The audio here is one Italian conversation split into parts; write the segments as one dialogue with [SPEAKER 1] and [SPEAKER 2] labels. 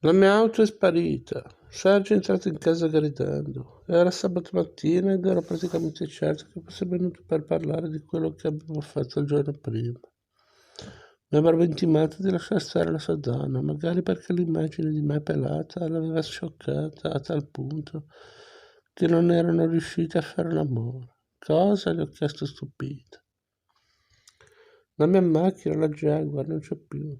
[SPEAKER 1] La mia auto è sparita. Sergio è entrato in casa gridando. Era sabato mattina ed ero praticamente certo che fosse venuto per parlare di quello che avevo fatto il giorno prima. Mi avrebbe intimato di lasciare stare la sua donna, magari perché l'immagine di me pelata l'aveva scioccata a tal punto che non erano riusciti a fare l'amore. Cosa? Le ho chiesto stupito. La mia macchina, la Jaguar, non c'è più.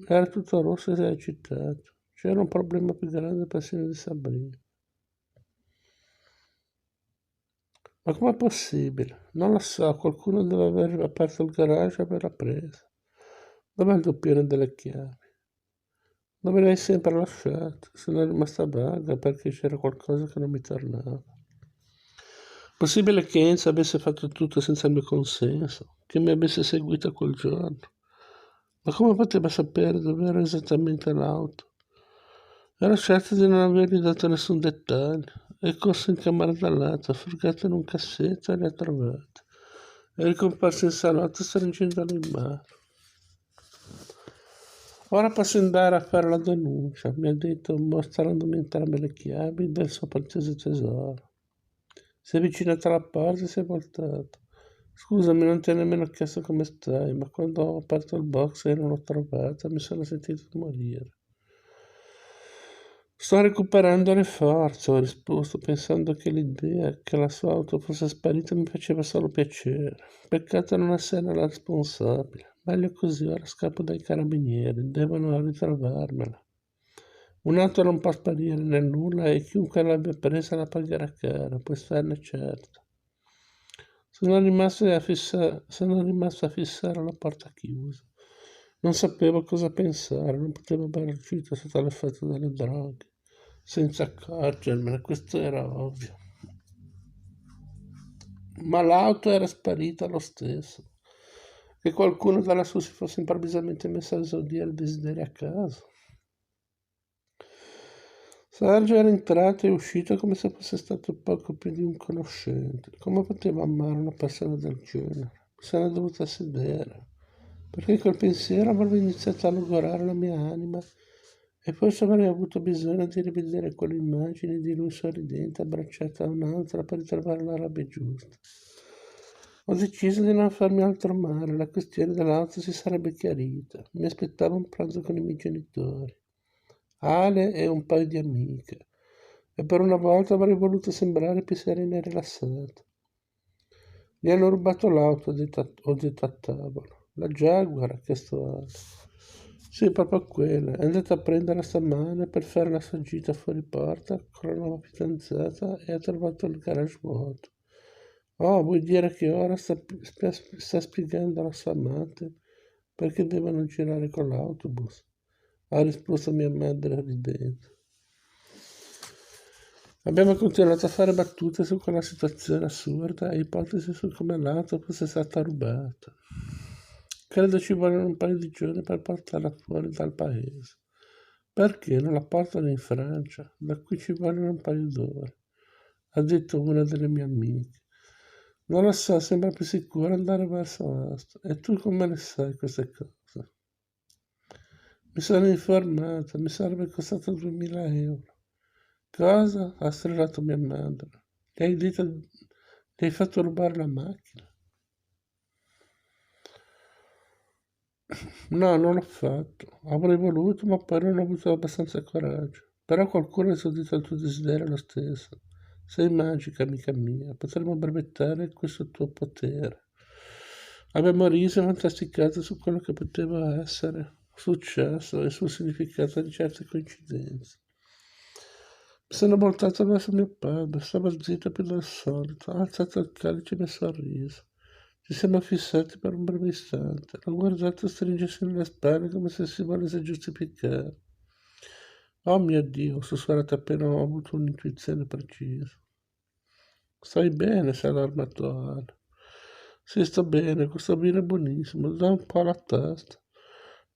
[SPEAKER 1] Era tutto rosso ed agitato. C'era un problema più grande persino di Sabrina. Ma com'è possibile? Non lo so, qualcuno deve aver aperto il garage e averla presa. Dov'è il doppione delle chiavi? Dove l'hai sempre lasciato? Sono rimasta vaga perché c'era qualcosa che non mi tornava. Possibile che Enzo avesse fatto tutto senza il mio consenso, che mi avesse seguito quel giorno. Ma come poteva sapere dove era esattamente l'auto? Era certo di non avergli dato nessun dettaglio. È corso in camera da letto, ha frugato in un cassetto e le ha trovate. È ricomparso in salotto stringendolo in mano. Ora posso andare a fare la denuncia, mi ha detto mostrandomi entrambe le chiavi del suo prezioso tesoro. Si è avvicinato alla porta e si è voltato. Scusami, non ti ho nemmeno chiesto come stai, ma quando ho aperto il box e non l'ho trovata mi sono sentito morire. Sto recuperando le forze, ho risposto, pensando che l'idea che la sua auto fosse sparita mi faceva solo piacere. Peccato non essere la responsabile. Meglio così, ora scappo dai carabinieri, devono ritrovarmela. Un'auto non può sparire nel nulla e chiunque l'abbia presa la pagherà cara, puoi starne certo. Sono rimasto a fissare la porta chiusa. Non sapevo cosa pensare, non potevo aver uscito sotto l'effetto delle droghe, senza accorgermene, questo era ovvio. Ma l'auto era sparita lo stesso. Che qualcuno dalla sua si fosse improvvisamente messo a esaudire desideri a caso. Sergio era entrato e uscito come se fosse stato poco più di un conoscente. Come poteva amare una persona del genere? Se n'è dovuta sedere, perché quel pensiero avrebbe iniziato a logorare la mia anima e forse avrei avuto bisogno di rivedere quell'immagine di lui sorridente abbracciato a un'altra per trovare la rabbia giusta. Ho deciso di non farmi altro male, la questione dell'auto si sarebbe chiarita. Mi aspettavo un pranzo con i miei genitori. Ale e un paio di amiche, e per una volta avrei voluto sembrare più serena e rilassata. Gli hanno rubato l'auto, ho detto a tavola. La Jaguar, ha chiesto Ale. Sì, proprio quella. È andata a prendere stamane per fare la sua gita fuori porta con la nuova fidanzata e ha trovato il garage vuoto. Oh, vuol dire che ora sta spiegando alla sua amante perché devono girare con l'autobus? Ha risposto mia madre ridendo. Abbiamo continuato a fare battute su quella situazione assurda e ipotesi su come l'auto fosse stata rubata. Credo ci vogliono un paio di giorni per portarla fuori dal paese. Perché non la portano in Francia? Da qui ci vogliono un paio d'ore, ha detto una delle mie amiche. Non lo so, sembra più sicuro andare verso est. E tu come le sai queste cose? Mi sono informato, mi sarebbe costato 2000 euro. Cosa? Ha strillato mia madre. Gli hai fatto rubare la macchina? No, non l'ho fatto. Avrei voluto, ma poi non ho avuto abbastanza coraggio. Però qualcuno ha esaudito il tuo desiderio lo stesso. Sei magica, amica mia. Potremmo brevettare questo tuo potere. Abbiamo riso e fantasticato su quello che poteva essere successo e sul significato di certe coincidenze. Mi sono voltato verso mio padre, stava zitto più del solito, ha alzato il calice e mi ha sorriso. Ci siamo fissati per un breve istante. L'ho guardato stringersi nelle spalle come se si volesse giustificare. Oh mio Dio, ho sussurrato appena ho avuto un'intuizione precisa. Stai bene, si è allarmato Ale. Sì, sto bene, questo vino è buonissimo, dà un po' alla testa.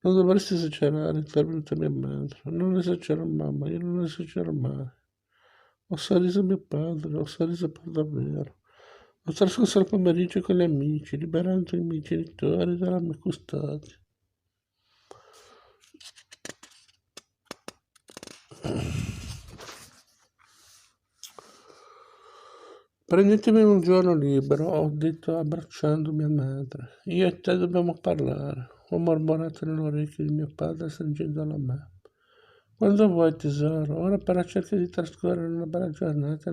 [SPEAKER 1] Non dovresti esagerare, è intervenuta mia madre. Non esagero, mamma, io non esagero mai. Ho sorriso a mio padre, ho sorriso per davvero. Ho trascorso il pomeriggio con gli amici, liberando i miei genitori dalla mia custodia. Prendetemi un giorno libero, ho detto abbracciando mia madre. Io e te dobbiamo parlare, ho mormorato nell'orecchio di mio padre stringendola a me. Quando vuoi, tesoro, ora però cerca di trascorrere una bella giornata.